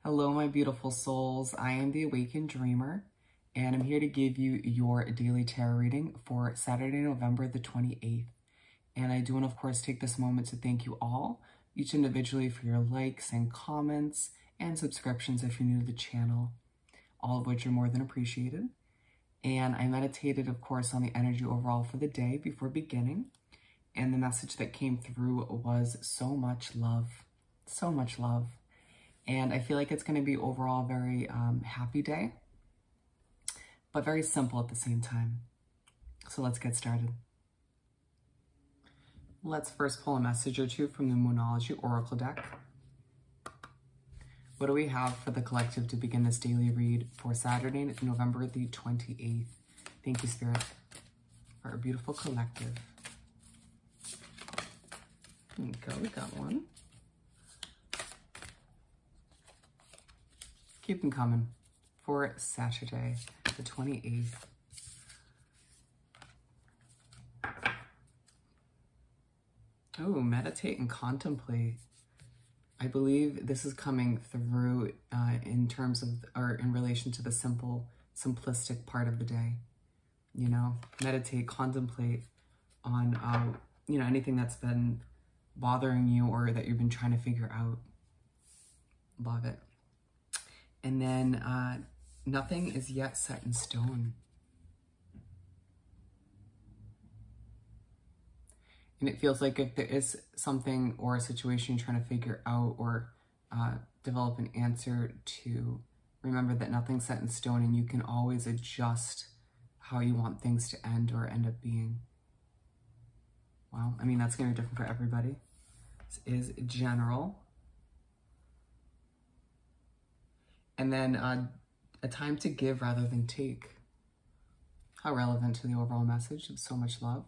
Hello, my beautiful souls. I am the Awakened Dreamer, and I'm here to give you your daily tarot reading for Saturday, November the 28th. And I do want to, of course, take this moment to thank you all, each individually, for your likes and comments and subscriptions if you're new to the channel, all of which are more than appreciated. And I meditated, of course, on the energy overall for the day before beginning. And the message that came through was so much love, so much love. And I feel like it's going to be overall a very happy day, but very simple at the same time. So let's get started. Let's first pull a message or two from the Moonology Oracle deck. What do we have for the collective to begin this daily read for Saturday, November the 28th? Thank you, Spirit, for our beautiful collective. There we go, we got one. Keep them coming for Saturday, the 28th. Oh, meditate and contemplate. I believe this is coming through in terms of, or in relation to the simplistic part of the day. You know, meditate, contemplate on, you know, anything that's been bothering you or that you've been trying to figure out. Love it. And then nothing is yet set in stone. And it feels like if there is something or a situation you're trying to figure out or develop an answer to, remember that nothing's set in stone and you can always adjust how you want things to end or end up being. Well, I mean, that's going to be different for everybody. This is general. And then a time to give rather than take. How relevant to the overall message of so much love.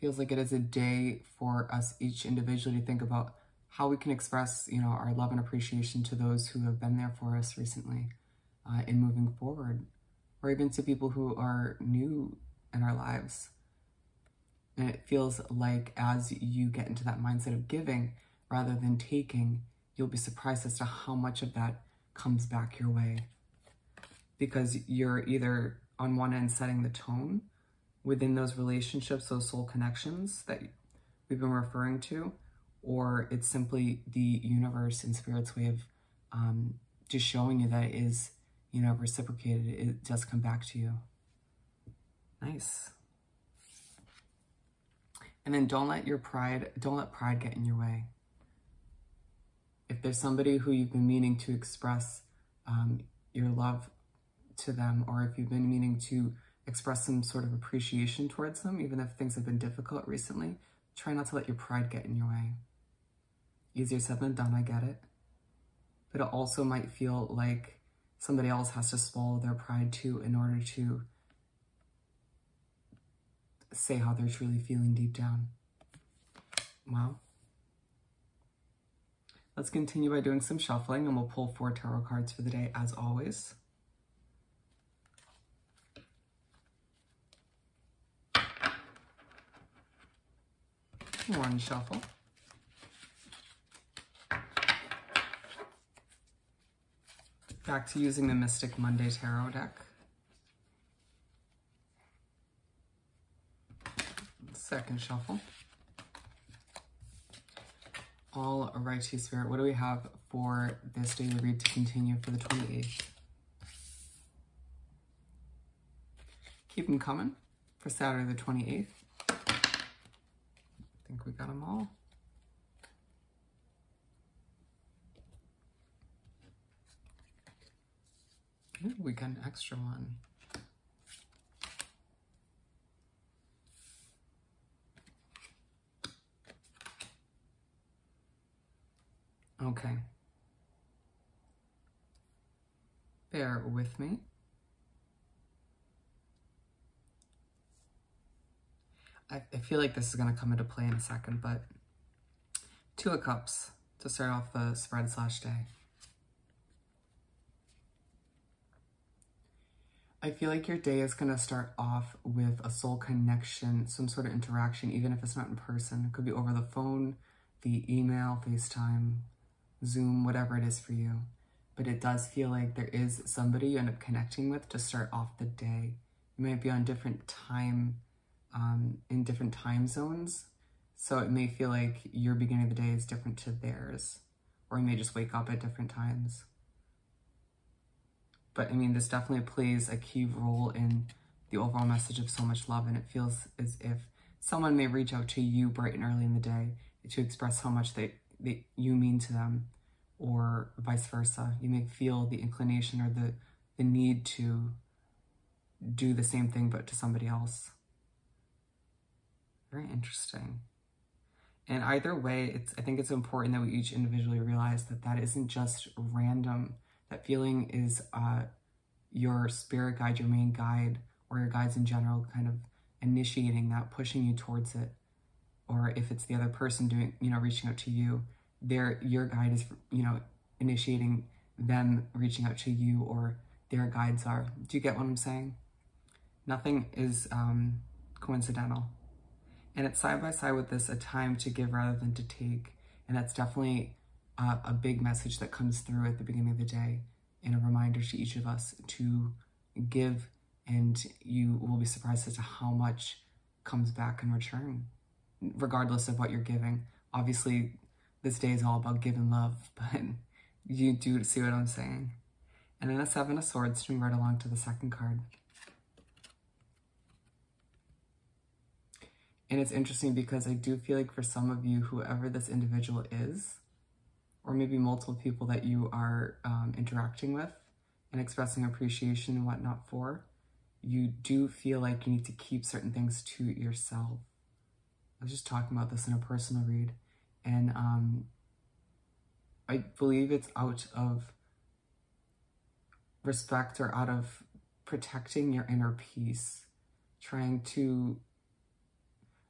Feels like it is a day for us each individually to think about how we can express, you know, our love and appreciation to those who have been there for us recently in moving forward, or even to people who are new in our lives. And it feels like as you get into that mindset of giving rather than taking, you'll be surprised as to how much of that comes back your way. Because you're either on one end setting the tone within those relationships, those soul connections that we've been referring to, or it's simply the universe and Spirit's way of just showing you that it is, you know, reciprocated. It does come back to you. Nice. And then don't let pride get in your way. If there's somebody who you've been meaning to express your love to them, or if you've been meaning to express some sort of appreciation towards them, even if things have been difficult recently, try not to let your pride get in your way. Easier said than done, I get it. But it also might feel like somebody else has to swallow their pride too in order to say how they're truly feeling deep down. Wow. Let's continue by doing some shuffling, and we'll pull 4 tarot cards for the day as always. One shuffle. Back to using the Mystic Monday Tarot deck. Second shuffle. All right, Spirit, what do we have for this daily read to continue for the 28th? Keep them coming for Saturday the 28th. I think we got them all. Ooh, we got an extra one. Okay. Bear with me. I feel like this is going to come into play in a second, but 2 of Cups to start off the spread/day. I feel like your day is going to start off with a soul connection, some sort of interaction, even if it's not in person. It could be over the phone, the email, FaceTime, Zoom, whatever it is for you. But it does feel like there is somebody you end up connecting with to start off the day. You might be on different time, in different time zones. So it may feel like your beginning of the day is different to theirs. Or you may just wake up at different times. But I mean, this definitely plays a key role in the overall message of so much love. And it feels as if someone may reach out to you bright and early in the day to express how much that you mean to them, or vice versa. You may feel the inclination or the need to do the same thing, but to somebody else. Very interesting. And either way, I think it's important that we each individually realize that that isn't just random. That feeling is your spirit guide, your main guide, or your guides in general kind of initiating that, pushing you towards it. Or if it's the other person doing, reaching out to you, your guide is, initiating them reaching out to you, or their guides are. Do you get what I'm saying? Nothing is coincidental. And it's side by side with this, a time to give rather than to take. And that's definitely a big message that comes through at the beginning of the day, and a reminder to each of us to give, and you will be surprised as to how much comes back in return, regardless of what you're giving. Obviously, this day is all about giving love, but you do see what I'm saying. And then the Seven of Swords, moving right along to the second card. And it's interesting because I do feel like for some of you, whoever this individual is, or maybe multiple people that you are interacting with and expressing appreciation and whatnot for, you do feel like you need to keep certain things to yourself. I was just talking about this in a personal read, and I believe it's out of respect or out of protecting your inner peace, trying to,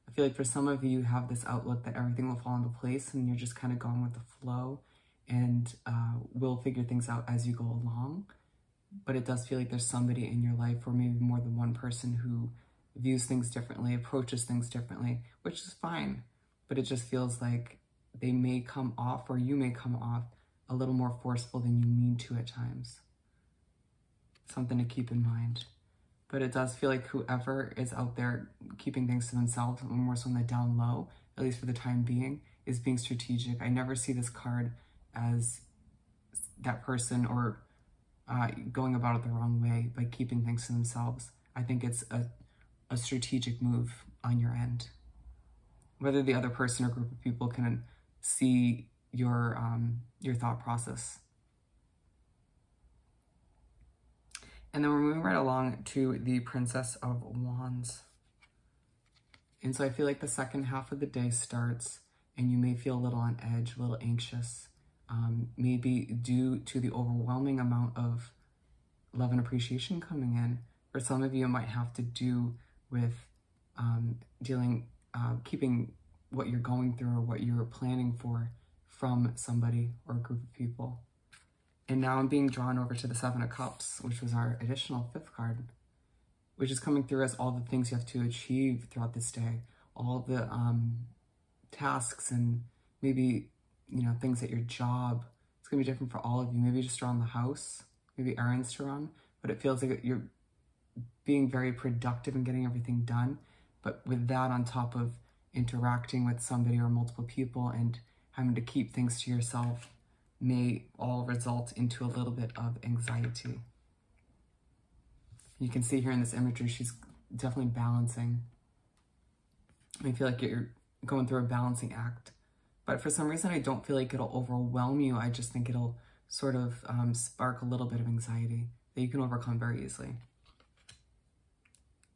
I feel like for some of you have this outlook that everything will fall into place and you're just kind of going with the flow, and will figure things out as you go along. But it does feel like there's somebody in your life, or maybe more than one person, who views things differently, approaches things differently, which is fine. But it just feels like they may come off, or you may come off, a little more forceful than you mean to at times. Something to keep in mind. But it does feel like whoever is out there keeping things to themselves, more so on the down low, at least for the time being, is being strategic. I never see this card as that person, or going about it the wrong way by keeping things to themselves. I think it's a strategic move on your end. Whether the other person or group of people can see your thought process. And then we're moving right along to the Princess of Wands. And so I feel like the second half of the day starts, and you may feel a little on edge, a little anxious, maybe due to the overwhelming amount of love and appreciation coming in. For some of you, it might have to do with keeping what you're going through or what you're planning for from somebody or a group of people. And now I'm being drawn over to the Seven of Cups, which was our additional fifth card, which is coming through as all the things you have to achieve throughout this day, all the tasks and maybe, things at your job. It's gonna be different for all of you. Maybe just around the house, maybe errands to run, but it feels like you're being very productive and getting everything done. But with that on top of interacting with somebody or multiple people and having to keep things to yourself, may all result into a little bit of anxiety. You can see here in this imagery, she's definitely balancing. I feel like you're going through a balancing act. But for some reason, I don't feel like it'll overwhelm you. I just think it'll sort of spark a little bit of anxiety that you can overcome very easily.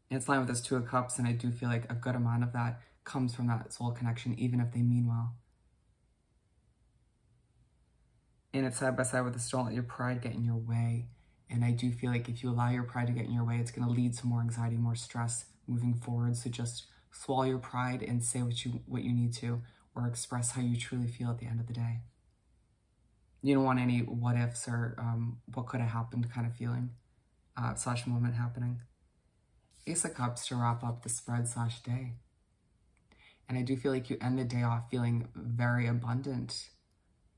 And it's lined with this Two of Cups, and I do feel like a good amount of that comes from that soul connection, even if they mean well. And it's side by side with this, don't let your pride get in your way. And I do feel like if you allow your pride to get in your way, it's going to lead to more anxiety, more stress moving forward. So just swallow your pride and say what you need to, or express how you truly feel at the end of the day. You don't want any what ifs or what could have happened kind of feeling / moment happening. Ace of Cups to wrap up the spread / day. And I do feel like you end the day off feeling very abundant,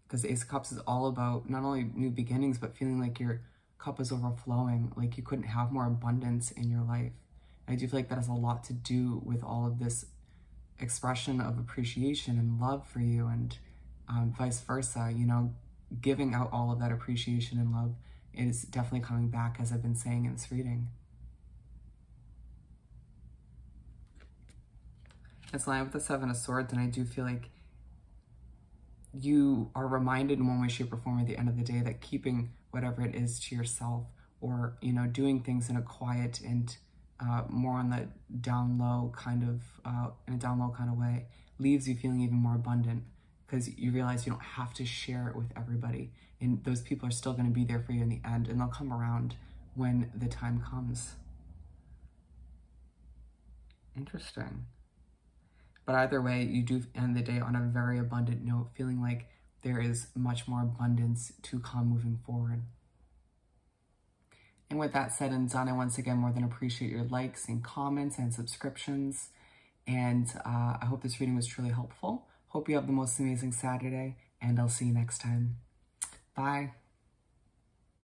because the Ace of Cups is all about not only new beginnings, but feeling like your cup is overflowing, like you couldn't have more abundance in your life. And I do feel like that has a lot to do with all of this expression of appreciation and love for you, and vice versa, you know, giving out all of that appreciation and love is definitely coming back, as I've been saying in this reading. It's lined with the Seven of Swords, and I do feel like you are reminded in one way, shape, or form at the end of the day that keeping whatever it is to yourself, or, you know, doing things in a quiet and more on the down low kind of, in a down low kind of way, leaves you feeling even more abundant, because you realize you don't have to share it with everybody. And those people are still going to be there for you in the end, and they'll come around when the time comes. Interesting. But either way, you do end the day on a very abundant note, feeling like there is much more abundance to come moving forward. And with that said and done, I once again more than appreciate your likes and comments and subscriptions. And I hope this reading was truly helpful. Hope you have the most amazing Saturday, and I'll see you next time. Bye.